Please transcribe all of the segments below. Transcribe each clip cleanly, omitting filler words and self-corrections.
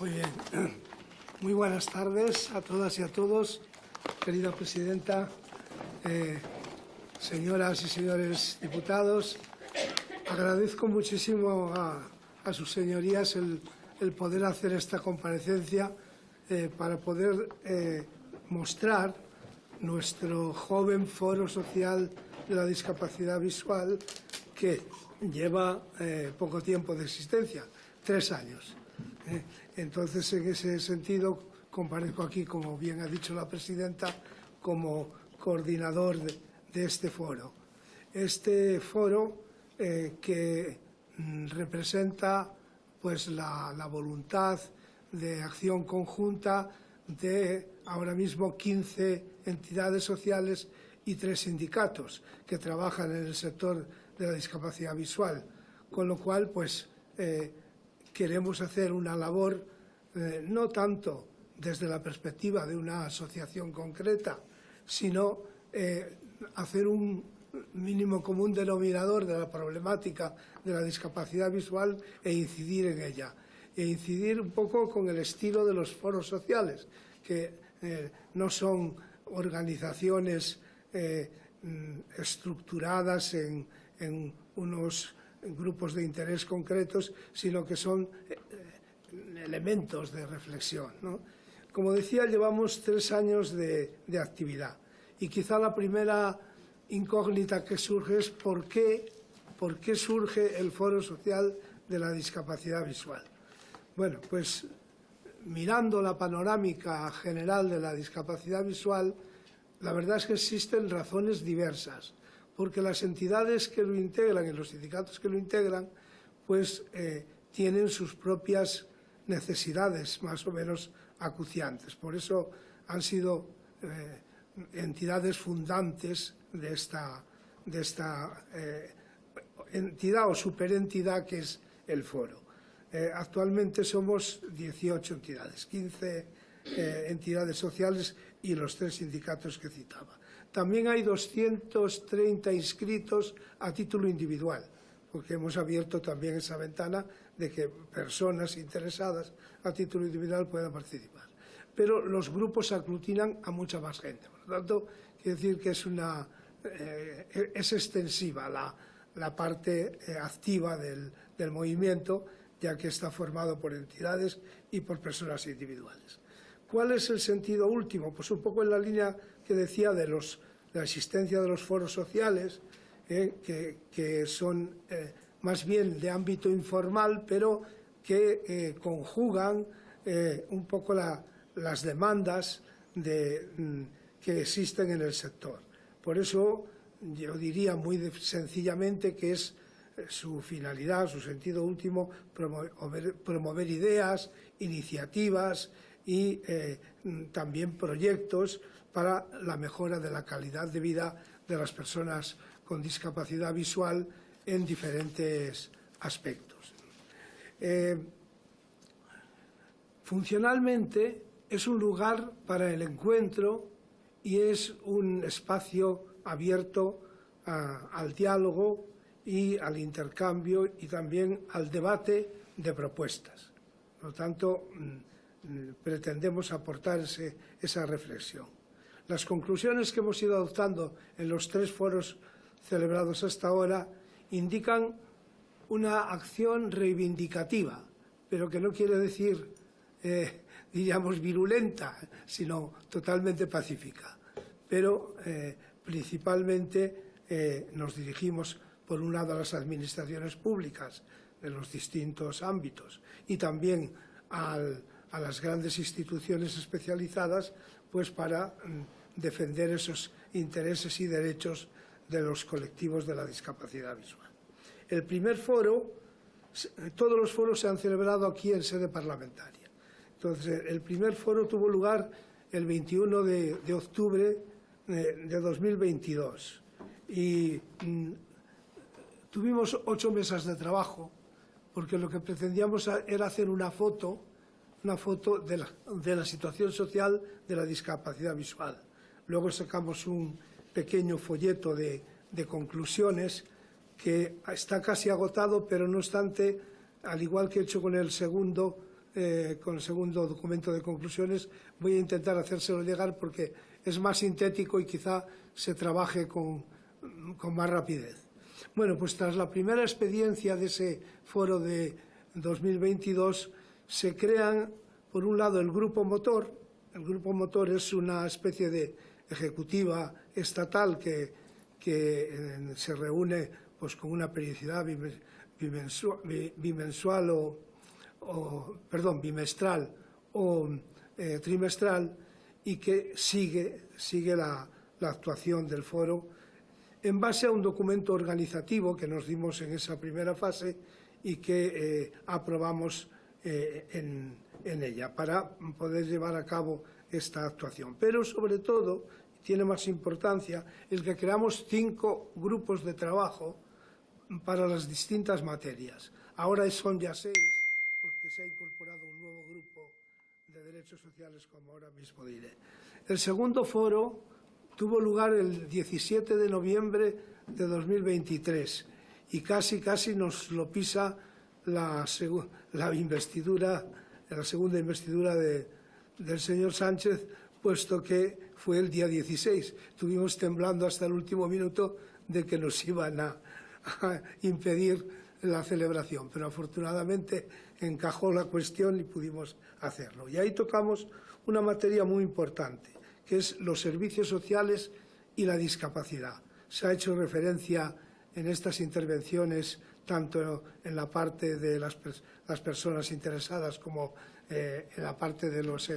Muy bien. Muy buenas tardes a todas y a todos, querida presidenta, señoras y señores diputados. Agradezco muchísimo a sus señorías el poder hacer esta comparecencia para poder mostrar nuestro joven foro social de la discapacidad visual, que lleva poco tiempo de existencia, 3 años. Entonces, en ese sentido, comparezco aquí, como bien ha dicho la presidenta, como coordinador de este foro. Este foro que representa pues la voluntad de acción conjunta de ahora mismo 15 entidades sociales y 3 sindicatos que trabajan en el sector de la discapacidad visual, con lo cual pues queremos hacer una labor no tanto desde la perspectiva de una asociación concreta, sino hacer un mínimo común denominador de la problemática de la discapacidad visual e incidir en ella. E incidir un poco con el estilo de los foros sociales, que no son organizaciones estructuradas en unos grupos de interés concretos, sino que son elementos de reflexión, ¿no? Como decía, llevamos 3 años de actividad y quizá la primera incógnita que surge es ¿por qué surge el Foro Social de la Discapacidad Visual? Bueno, pues mirando la panorámica general de la discapacidad visual, la verdad es que existen razones diversas, porque las entidades que lo integran y los sindicatos que lo integran, pues tienen sus propias necesidades más o menos acuciantes. Por eso han sido entidades fundantes de esta entidad o superentidad que es el foro. Actualmente somos 18 entidades, 15 entidades sociales y los 3 sindicatos que citaba. También hay 230 inscritos a título individual, porque hemos abierto también esa ventana de que personas interesadas a título individual puedan participar. Pero los grupos aglutinan a mucha más gente. Por lo tanto, quiere decir que es extensiva la parte activa del movimiento, ya que está formado por entidades y por personas individuales. ¿Cuál es el sentido último? Pues un poco en la línea que decía de la existencia de los foros sociales, que son más bien de ámbito informal, pero que conjugan un poco las demandas que existen en el sector. Por eso yo diría muy sencillamente que es su finalidad, su sentido último, promover ideas, iniciativas y también proyectos para la mejora de la calidad de vida de las personas con discapacidad visual en diferentes aspectos. Funcionalmente es un lugar para el encuentro y es un espacio abierto al diálogo y al intercambio y también al debate de propuestas. Por lo tanto, pretendemos aportar esa reflexión. Las conclusiones que hemos ido adoptando en los 3 foros celebrados hasta ahora indican una acción reivindicativa, pero que no quiere decir, diríamos, virulenta, sino totalmente pacífica. Pero principalmente nos dirigimos, por un lado, a las administraciones públicas de los distintos ámbitos y también a las grandes instituciones especializadas, pues para defender esos intereses y derechos de los colectivos de la discapacidad visual. El primer foro, todos los foros se han celebrado aquí en sede parlamentaria. Entonces, el primer foro tuvo lugar el 21 de octubre de 2022 y tuvimos 8 mesas de trabajo, porque lo que pretendíamos era hacer una foto de la situación social de la discapacidad visual. Luego sacamos un pequeño folleto de conclusiones que está casi agotado, pero no obstante, al igual que he hecho con el segundo, con el segundo documento de conclusiones, voy a intentar hacérselo llegar porque es más sintético y quizá se trabaje con más rapidez. Bueno, pues tras la primera experiencia de ese foro de 2022, se crean, por un lado, el Grupo Motor. El Grupo Motor es una especie de ejecutiva estatal que se reúne pues, con una periodicidad bimestral o trimestral y que sigue la actuación del foro en base a un documento organizativo que nos dimos en esa primera fase y que aprobamos en ella para poder llevar a cabo esta actuación. Pero sobre todo, tiene más importancia, el que creamos 5 grupos de trabajo para las distintas materias. Ahora son ya 6, porque se ha incorporado un nuevo grupo de derechos sociales, como ahora mismo diré. El segundo foro tuvo lugar el 17 de noviembre de 2023 y casi nos lo pisa la segunda investidura del señor Sánchez, puesto que fue el día 16. Estuvimos temblando hasta el último minuto de que nos iban a impedir la celebración, pero afortunadamente encajó la cuestión y pudimos hacerlo. Y ahí tocamos una materia muy importante, que es los servicios sociales y la discapacidad. Se ha hecho referencia en estas intervenciones tanto en la parte de las personas interesadas como en la parte de los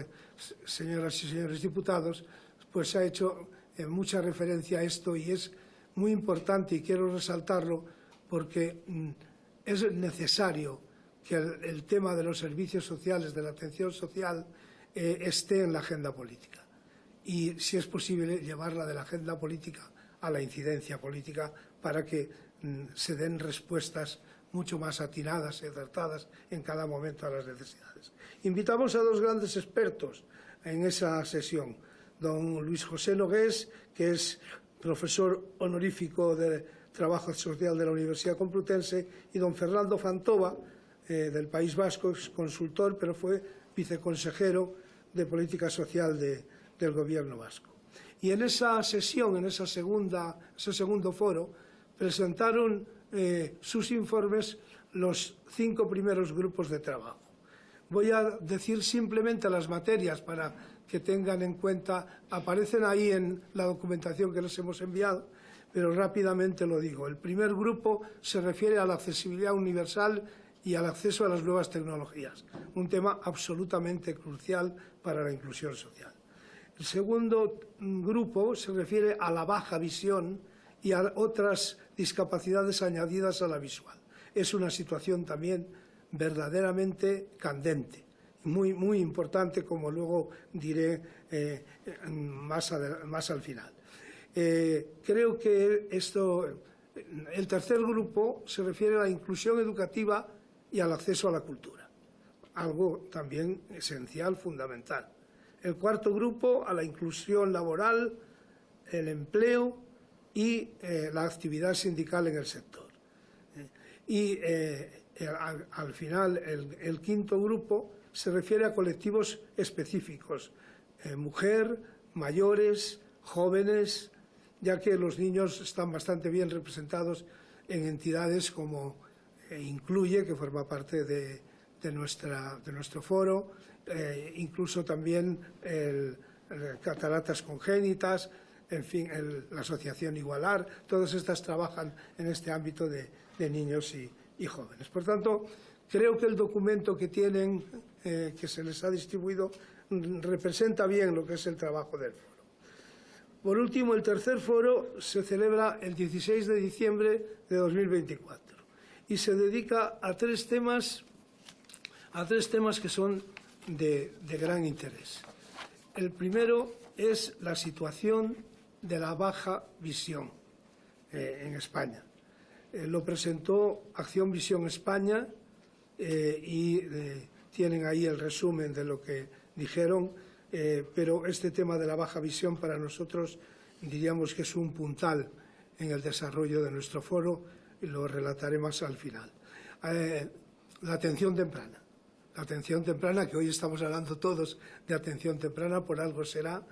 señoras y señores diputados, pues se ha hecho mucha referencia a esto y es muy importante y quiero resaltarlo porque es necesario que el tema de los servicios sociales, de la atención social, esté en la agenda política y, si es posible, llevarla de la agenda política a la incidencia política para que se den respuestas mucho más atinadas y acertadas en cada momento a las necesidades. Invitamos a 2 grandes expertos en esa sesión. Don Luis José Nogués, que es profesor honorífico de Trabajo Social de la Universidad Complutense, y don Fernando Fantova, del País Vasco, es consultor, pero fue viceconsejero de Política Social del Gobierno vasco. Y en esa sesión, en ese segundo foro, presentaron sus informes los 5 primeros grupos de trabajo. Voy a decir simplemente las materias para que tengan en cuenta, aparecen ahí en la documentación que les hemos enviado, pero rápidamente lo digo. El primer grupo se refiere a la accesibilidad universal y al acceso a las nuevas tecnologías, un tema absolutamente crucial para la inclusión social. El segundo grupo se refiere a la baja visión y a otras discapacidades añadidas a la visual. Es una situación también verdaderamente candente, muy importante, como luego diré más al final. Creo que el tercer grupo se refiere a la inclusión educativa y al acceso a la cultura, algo también esencial, fundamental. El cuarto grupo, a la inclusión laboral, el empleo y la actividad sindical en el sector. Y al final, el quinto grupo se refiere a colectivos específicos, mujer, mayores, jóvenes, ya que los niños están bastante bien representados en entidades como Incluye, que forma parte de nuestro foro, incluso también Cataratas Congénitas, en fin, la Asociación Igualar, todas estas trabajan en este ámbito de niños y jóvenes. Por tanto, creo que el documento que tienen, que se les ha distribuido, representa bien lo que es el trabajo del foro. Por último, el tercer foro se celebra el 16 de diciembre de 2024 y se dedica a 3 temas que son de gran interés. El primero es la situación de la baja visión en España. Lo presentó Acción Visión España y tienen ahí el resumen de lo que dijeron, pero este tema de la baja visión para nosotros diríamos que es un puntal en el desarrollo de nuestro foro y lo relataré más al final. La atención temprana. la atención temprana, que hoy estamos hablando todos de atención temprana, por algo será.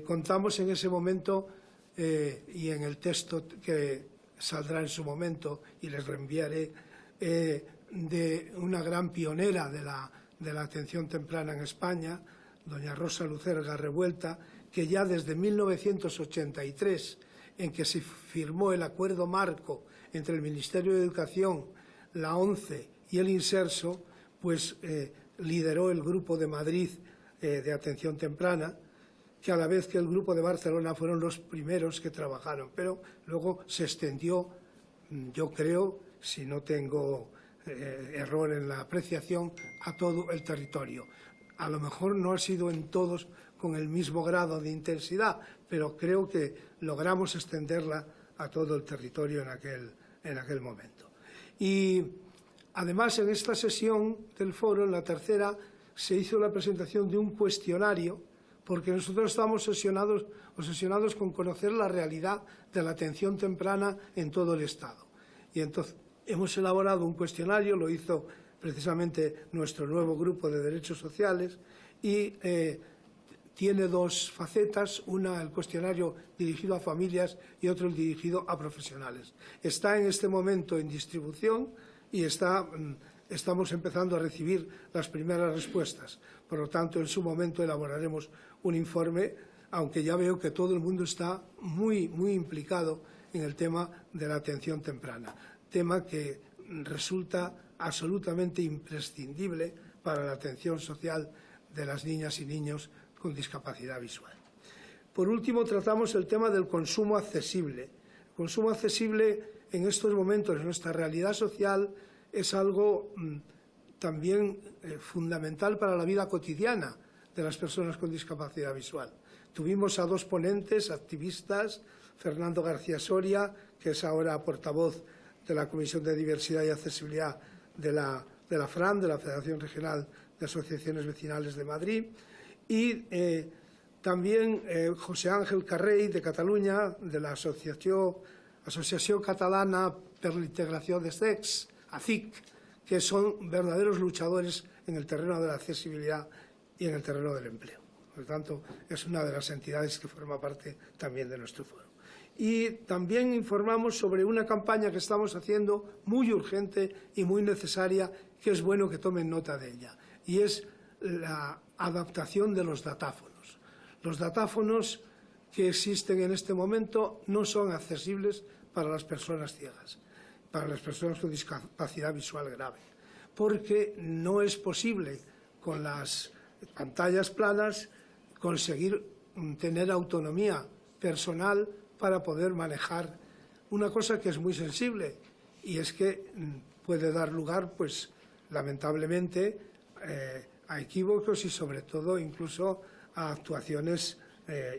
Contamos en ese momento y en el texto que saldrá en su momento y les reenviaré, de una gran pionera de la atención temprana en España, doña Rosa Lucerga Revuelta, que ya desde 1983, en que se firmó el acuerdo marco entre el Ministerio de Educación, la ONCE y el Inserso, pues lideró el Grupo de Madrid de Atención Temprana, que a la vez que el Grupo de Barcelona fueron los primeros que trabajaron, pero luego se extendió, yo creo, si no tengo error en la apreciación, a todo el territorio. A lo mejor no ha sido en todos con el mismo grado de intensidad, pero creo que logramos extenderla a todo el territorio en aquel momento. Y además, en esta sesión del foro, en la tercera, se hizo la presentación de un cuestionario, porque nosotros estamos obsesionados con conocer la realidad de la atención temprana en todo el Estado. Y entonces hemos elaborado un cuestionario, lo hizo precisamente nuestro nuevo grupo de derechos sociales, y tiene dos facetas, una el cuestionario dirigido a familias y otro el dirigido a profesionales. Está en este momento en distribución y estamos empezando a recibir las primeras respuestas. Por lo tanto, en su momento elaboraremos un informe, aunque ya veo que todo el mundo está muy implicado en el tema de la atención temprana, tema que resulta absolutamente imprescindible para la atención social de las niñas y niños con discapacidad visual. Por último, tratamos el tema del consumo accesible. El consumo accesible en estos momentos, en nuestra realidad social, es algo también fundamental para la vida cotidiana de las personas con discapacidad visual. Tuvimos a dos ponentes, activistas, Fernando García Soria, que es ahora portavoz de la Comisión de Diversidad y Accesibilidad de la FRAN, de la Federación Regional de Asociaciones Vecinales de Madrid, y también José Ángel Carrey, de Cataluña, de la Asociación Catalana per la Integració de Cecs, ACIC, que son verdaderos luchadores en el terreno de la accesibilidad y en el terreno del empleo. Por lo tanto, es una de las entidades que forma parte también de nuestro foro. Y también informamos sobre una campaña que estamos haciendo muy urgente y muy necesaria, que es bueno que tomen nota de ella, y es la adaptación de los datáfonos. Los datáfonos que existen en este momento no son accesibles para las personas ciegas, para las personas con discapacidad visual grave, porque no es posible con las pantallas planas conseguir tener autonomía personal para poder manejar una cosa que es muy sensible, y es que puede dar lugar, pues, lamentablemente, a equívocos y, sobre todo, incluso a actuaciones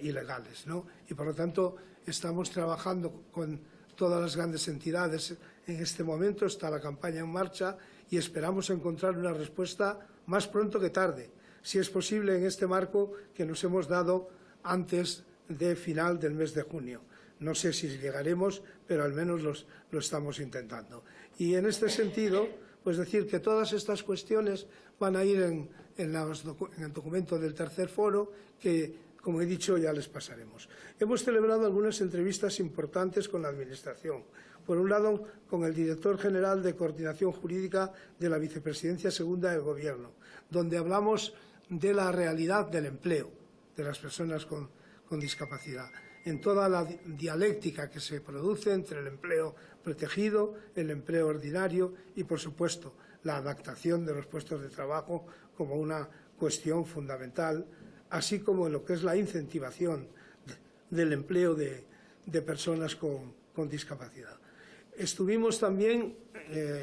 ilegales, ¿no? Y, por lo tanto, estamos trabajando con todas las grandes entidades. En este momento está la campaña en marcha y esperamos encontrar una respuesta más pronto que tarde, si es posible en este marco que nos hemos dado antes de final del mes de junio. No sé si llegaremos, pero al menos lo estamos intentando. Y en este sentido, pues decir que todas estas cuestiones van a ir en el documento del tercer foro, que, como he dicho, ya les pasaremos. Hemos celebrado algunas entrevistas importantes con la Administración. Por un lado, con el director general de Coordinación Jurídica de la Vicepresidencia Segunda del Gobierno, donde hablamos de la realidad del empleo de las personas con discapacidad, en toda la dialéctica que se produce entre el empleo protegido, el empleo ordinario y, por supuesto, la adaptación de los puestos de trabajo como una cuestión fundamental, así como en lo que es la incentivación del empleo de personas con discapacidad. Estuvimos también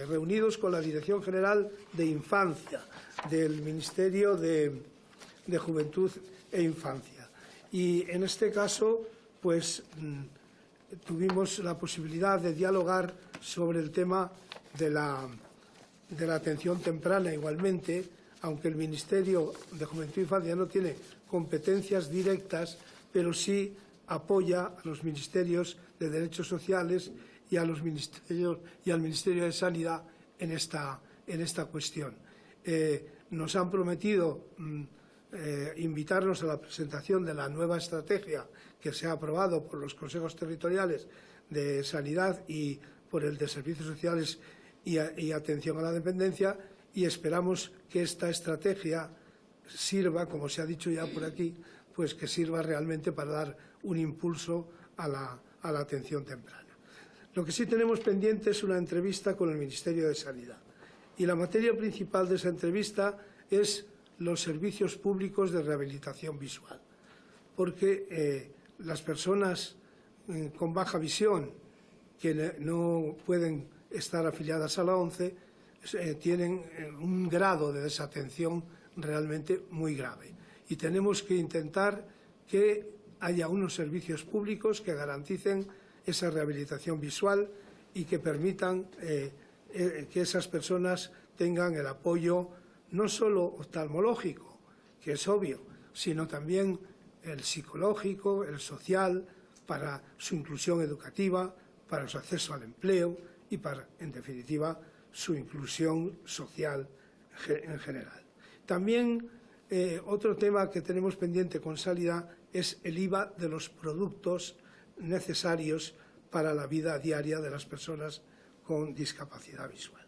reunidos con la Dirección General de Infancia del Ministerio de Juventud e Infancia. Y en este caso, pues tuvimos la posibilidad de dialogar sobre el tema de la atención temprana igualmente, aunque el Ministerio de Juventud e Infancia no tiene competencias directas, pero sí apoya a los ministerios de Derechos Sociales y al Ministerio de Sanidad en esta cuestión. nos han prometido invitarnos a la presentación de la nueva estrategia que se ha aprobado por los consejos territoriales de sanidad y por el de servicios sociales y atención a la dependencia, y esperamos que esta estrategia sirva, como se ha dicho ya por aquí, pues que sirva realmente para dar un impulso a la atención temprana. Lo que sí tenemos pendiente es una entrevista con el Ministerio de Sanidad, y la materia principal de esa entrevista es los servicios públicos de rehabilitación visual, porque las personas con baja visión que no pueden estar afiliadas a la ONCE tienen un grado de desatención realmente muy grave, y tenemos que intentar que haya unos servicios públicos que garanticen esa rehabilitación visual y que permitan que esas personas tengan el apoyo no solo oftalmológico, que es obvio, sino también el psicológico, el social, para su inclusión educativa, para su acceso al empleo y para, en definitiva, su inclusión social en general. También otro tema que tenemos pendiente con Sanidad es el IVA de los productos necesarios para la vida diaria de las personas con discapacidad visual.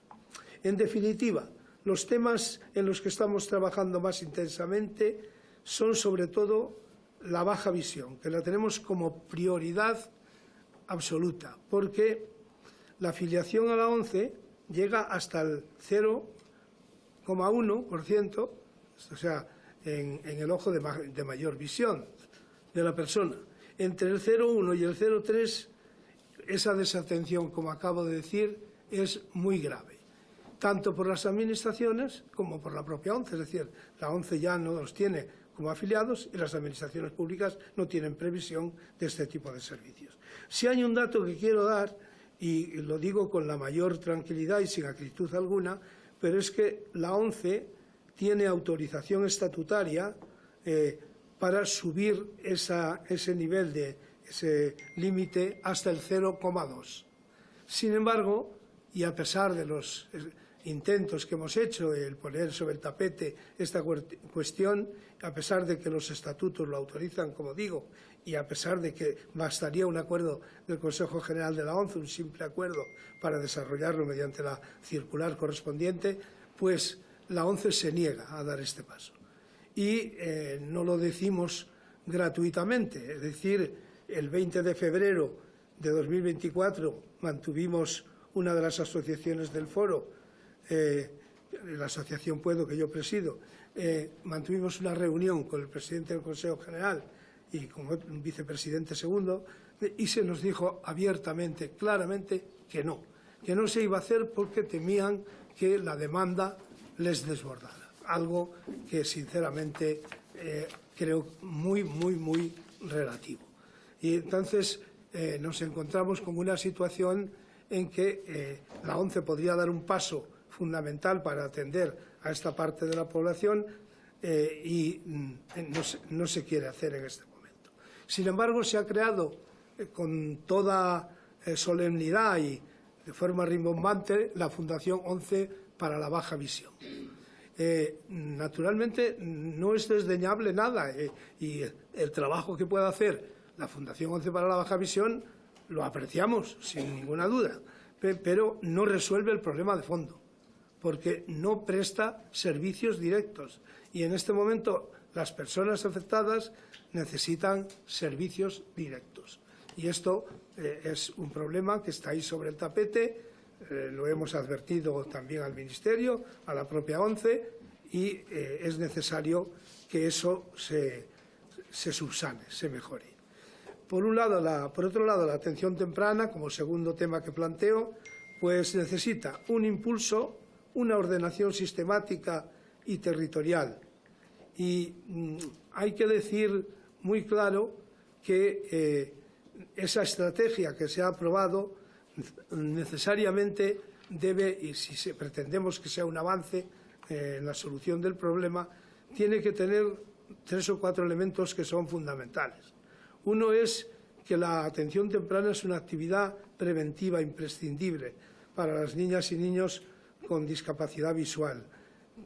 En definitiva, los temas en los que estamos trabajando más intensamente son sobre todo la baja visión, que la tenemos como prioridad absoluta, porque la afiliación a la ONCE llega hasta el 0,1%, o sea, en el ojo de mayor visión de la persona. Entre el 0,1 y el 0,3, esa desatención, como acabo de decir, es muy grave, tanto por las administraciones como por la propia ONCE. Es decir, la ONCE ya no los tiene como afiliados y las administraciones públicas no tienen previsión de este tipo de servicios. Si hay un dato que quiero dar, y lo digo con la mayor tranquilidad y sin acritud alguna, pero es que la ONCE tiene autorización estatutaria para subir ese nivel ese límite hasta el 0,2. Sin embargo, y a pesar de los intentos que hemos hecho de poner sobre el tapete esta cuestión, a pesar de que los estatutos lo autorizan, como digo, y a pesar de que bastaría un acuerdo del Consejo General de la ONCE, un simple acuerdo para desarrollarlo mediante la circular correspondiente, pues la ONCE se niega a dar este paso. Y no lo decimos gratuitamente, es decir, el 20 de febrero de 2024 mantuvimos una de las asociaciones del foro, la asociación Puedo, que yo presido, mantuvimos una reunión con el presidente del Consejo General y con un vicepresidente segundo, y se nos dijo abiertamente, claramente, que no se iba a hacer porque temían que la demanda les desbordara, algo que sinceramente creo muy relativo. Y entonces nos encontramos con una situación en que la ONCE podría dar un paso fundamental para atender a esta parte de la población y no se quiere hacer en este momento. Sin embargo, se ha creado con toda solemnidad y de forma rimbombante la Fundación ONCE para la Baja Visión. Naturalmente, no es desdeñable nada y el trabajo que pueda hacer la Fundación ONCE para la Baja Visión lo apreciamos, sin ninguna duda, pero no resuelve el problema de fondo, porque no presta servicios directos. Y en este momento las personas afectadas necesitan servicios directos. Y esto es un problema que está ahí sobre el tapete, lo hemos advertido también al Ministerio, a la propia ONCE, y es necesario que eso se subsane, se mejore. Por otro lado, la atención temprana, como segundo tema que planteo, pues necesita un impulso, una ordenación sistemática y territorial. Y hay que decir muy claro que esa estrategia que se ha aprobado necesariamente debe, y si pretendemos que sea un avance en la solución del problema, tiene que tener 3 o 4 elementos que son fundamentales. Uno es que la atención temprana es una actividad preventiva imprescindible para las niñas y niños con discapacidad visual,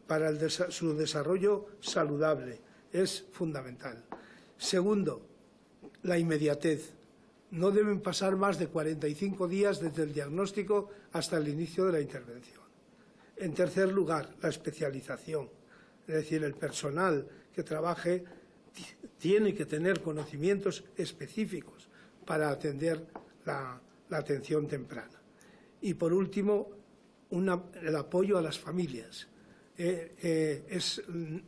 para su desarrollo saludable. Es fundamental. Segundo, la inmediatez. No deben pasar más de 45 días desde el diagnóstico hasta el inicio de la intervención. En tercer lugar, la especialización. Es decir, el personal que trabaje tiene que tener conocimientos específicos para atender la atención temprana. Y, por último, el apoyo a las familias.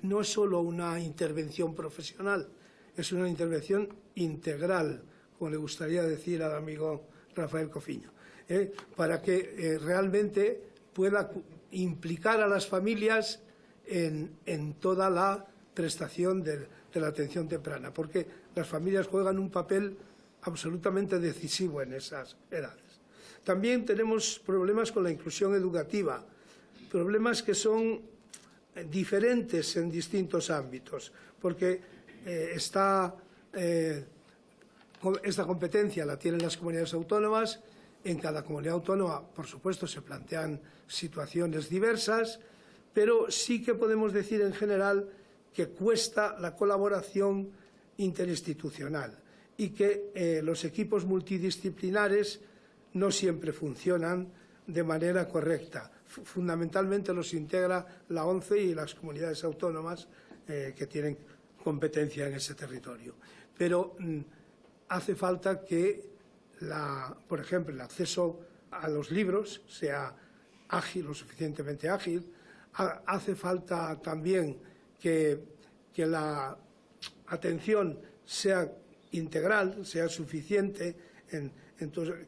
No es solo una intervención profesional, es una intervención integral, como le gustaría decir al amigo Rafael Cofiño, para que realmente pueda implicar a las familias en toda la prestación de la atención temprana, porque las familias juegan un papel absolutamente decisivo en esas edades. También tenemos problemas con la inclusión educativa, problemas que son diferentes en distintos ámbitos, porque esta competencia la tienen las comunidades autónomas. En cada comunidad autónoma, por supuesto, se plantean situaciones diversas, pero sí que podemos decir en general que cuesta la colaboración interinstitucional y que los equipos multidisciplinares no siempre funcionan de manera correcta. Fundamentalmente los integra la ONCE y las comunidades autónomas que tienen competencia en ese territorio. Pero hace falta que, por ejemplo, el acceso a los libros sea ágil, lo suficientemente ágil. Hace falta también que la atención sea integral, sea suficiente,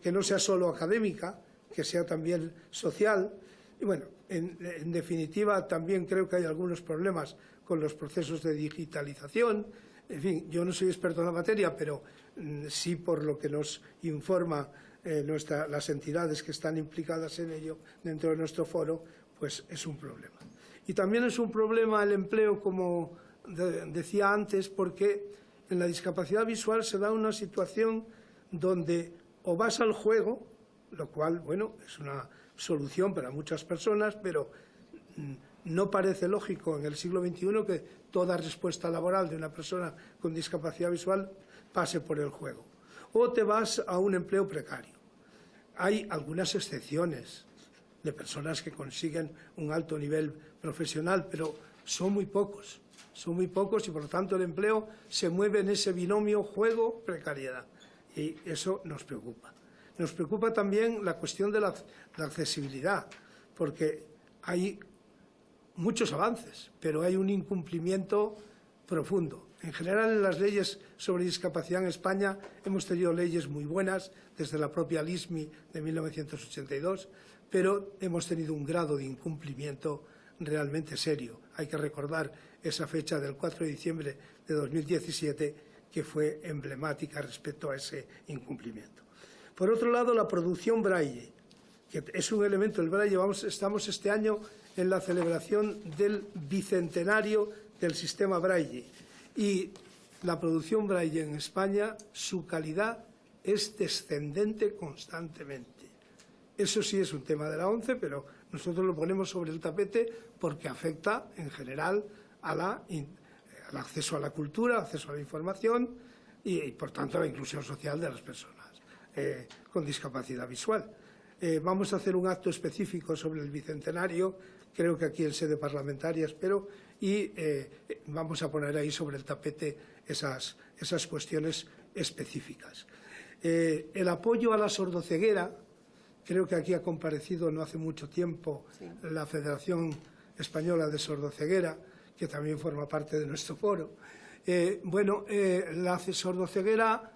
que no sea solo académica, que sea también social. Y bueno, en definitiva, también creo que hay algunos problemas con los procesos de digitalización. En fin, yo no soy experto en la materia, pero sí por lo que nos informa las entidades que están implicadas en ello dentro de nuestro foro, pues es un problema. Y también es un problema el empleo, como decía antes, porque en la discapacidad visual se da una situación donde o vas al juego, lo cual, bueno, es una solución para muchas personas, pero no parece lógico en el siglo XXI que toda respuesta laboral de una persona con discapacidad visual pase por el juego. O te vas a un empleo precario. Hay algunas excepciones de personas que consiguen un alto nivel profesional, pero son muy pocos y por lo tanto el empleo se mueve en ese binomio juego-precariedad y eso nos preocupa. Nos preocupa también la cuestión de la accesibilidad, porque hay muchos avances, pero hay un incumplimiento profundo. En general, en las leyes sobre discapacidad en España hemos tenido leyes muy buenas, desde la propia LISMI de 1982, pero hemos tenido un grado de incumplimiento realmente serio. Hay que recordar esa fecha del 4 de diciembre de 2017, que fue emblemática respecto a ese incumplimiento. Por otro lado, la producción braille, que es un elemento del braille. Estamos este año en la celebración del bicentenario del sistema braille y la producción braille en España, su calidad es descendente constantemente. Eso sí es un tema de la ONCE, pero nosotros lo ponemos sobre el tapete porque afecta en general al acceso a la cultura, al acceso a la información y por tanto, a la inclusión social de las personas con discapacidad visual. Vamos a hacer un acto específico sobre el bicentenario, creo que aquí en sede parlamentaria, espero, y vamos a poner ahí sobre el tapete esas cuestiones específicas. El apoyo a la sordoceguera, creo que aquí ha comparecido no hace mucho tiempo la Federación Española de Sordoceguera, que también forma parte de nuestro foro. La sordoceguera,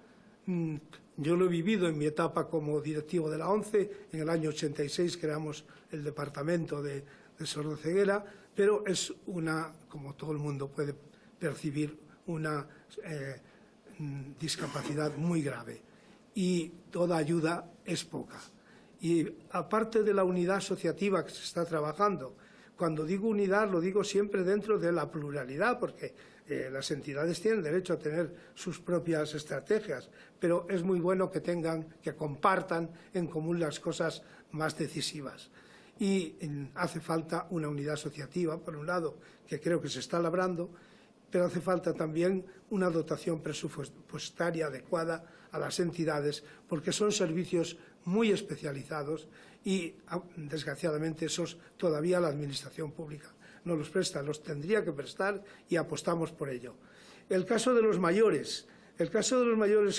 yo lo he vivido en mi etapa como directivo de la ONCE. En el año 86 creamos el departamento de sordoceguera, pero es como todo el mundo puede percibir, una discapacidad muy grave y toda ayuda es poca. Y aparte de la unidad asociativa que se está trabajando, cuando digo unidad lo digo siempre dentro de la pluralidad, porque las entidades tienen derecho a tener sus propias estrategias, pero es muy bueno que compartan en común las cosas más decisivas. y hace falta una unidad asociativa, por un lado, que creo que se está labrando, pero hace falta también una dotación presupuestaria adecuada a las entidades, porque son servicios muy especializados y, desgraciadamente, esos todavía la Administración pública no los presta, los tendría que prestar y apostamos por ello. El caso de los mayores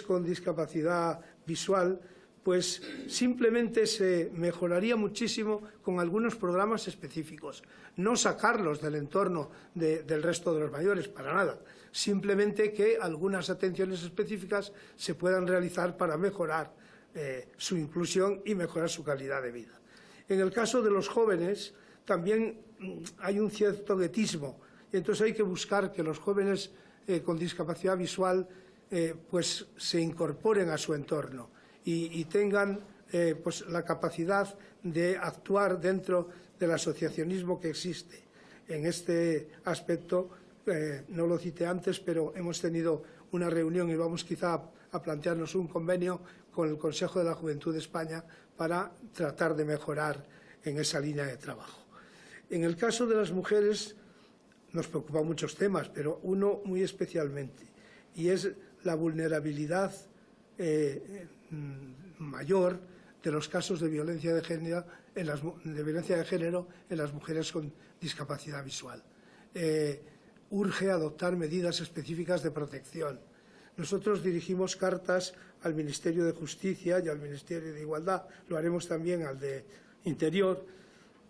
con discapacidad visual, pues simplemente se mejoraría muchísimo con algunos programas específicos, no sacarlos del entorno del resto de los mayores, para nada, simplemente que algunas atenciones específicas se puedan realizar para mejorar su inclusión y mejorar su calidad de vida. En el caso de los jóvenes también hay un cierto guetismo, y entonces hay que buscar que los jóvenes con discapacidad visual pues se incorporen a su entorno y tengan pues la capacidad de actuar dentro del asociacionismo que existe. En este aspecto, no lo cité antes, pero hemos tenido una reunión y vamos quizá a plantearnos un convenio con el Consejo de la Juventud de España para tratar de mejorar en esa línea de trabajo. En el caso de las mujeres nos preocupan muchos temas, pero uno muy especialmente, y es la vulnerabilidad mayor de los casos de violencia de género en las mujeres con discapacidad visual. Urge adoptar medidas específicas de protección. Nosotros dirigimos cartas al Ministerio de Justicia y al Ministerio de Igualdad, lo haremos también al de Interior,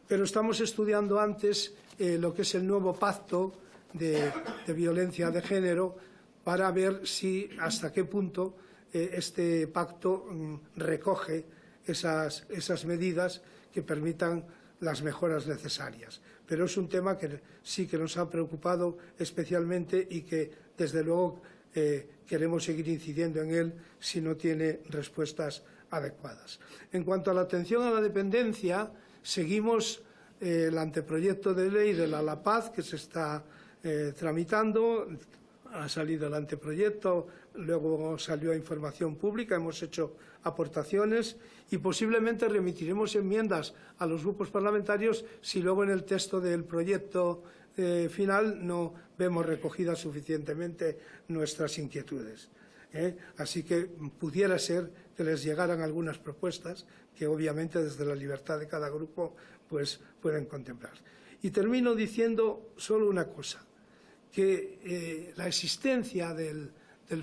pero estamos estudiando antes lo que es el nuevo pacto de violencia de género para ver si hasta qué punto este pacto recoge esas medidas que permitan las mejoras necesarias. Pero es un tema que sí que nos ha preocupado especialmente y que, desde luego, queremos seguir incidiendo en él si no tiene respuestas adecuadas. En cuanto a la atención a la dependencia, seguimos el anteproyecto de ley de la LAPAZ que se está tramitando. Ha salido el anteproyecto, luego salió a información pública, hemos hecho aportaciones y posiblemente remitiremos enmiendas a los grupos parlamentarios si luego en el texto del proyecto final no vemos recogidas suficientemente nuestras inquietudes. Así que pudiera ser que les llegaran algunas propuestas que obviamente desde la libertad de cada grupo pues pueden contemplar. Y termino diciendo solo una cosa, que la existencia del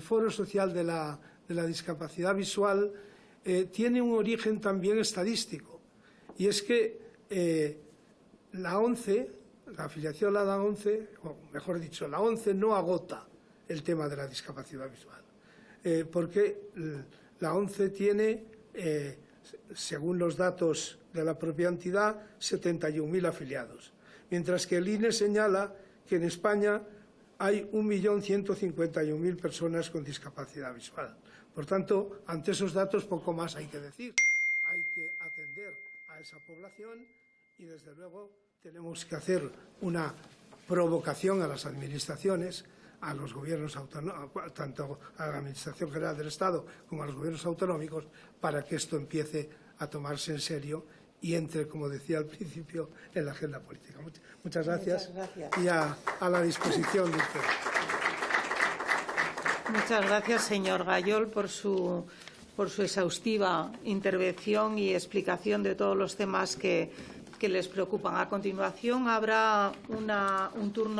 Foro Social de la Discapacidad Visual tiene un origen también estadístico, y es que la ONCE, la afiliación a la ONCE, o mejor dicho, la ONCE no agota el tema de la discapacidad visual, porque la ONCE tiene, según los datos de la propia entidad, 71.000 afiliados, mientras que el INE señala que en España hay 1.151.000 personas con discapacidad visual. Por tanto, ante esos datos poco más hay que decir. Hay que atender a esa población y, desde luego, tenemos que hacer una provocación a las administraciones, a los gobiernos autonómicos, tanto a la Administración General del Estado como a los gobiernos autonómicos, para que esto empiece a tomarse en serio y entre, como decía al principio, en la agenda política. Muchas gracias. Y a la disposición de usted. Muchas gracias, señor Gayol, por su exhaustiva intervención y explicación de todos los temas que les preocupan. A continuación, habrá un turno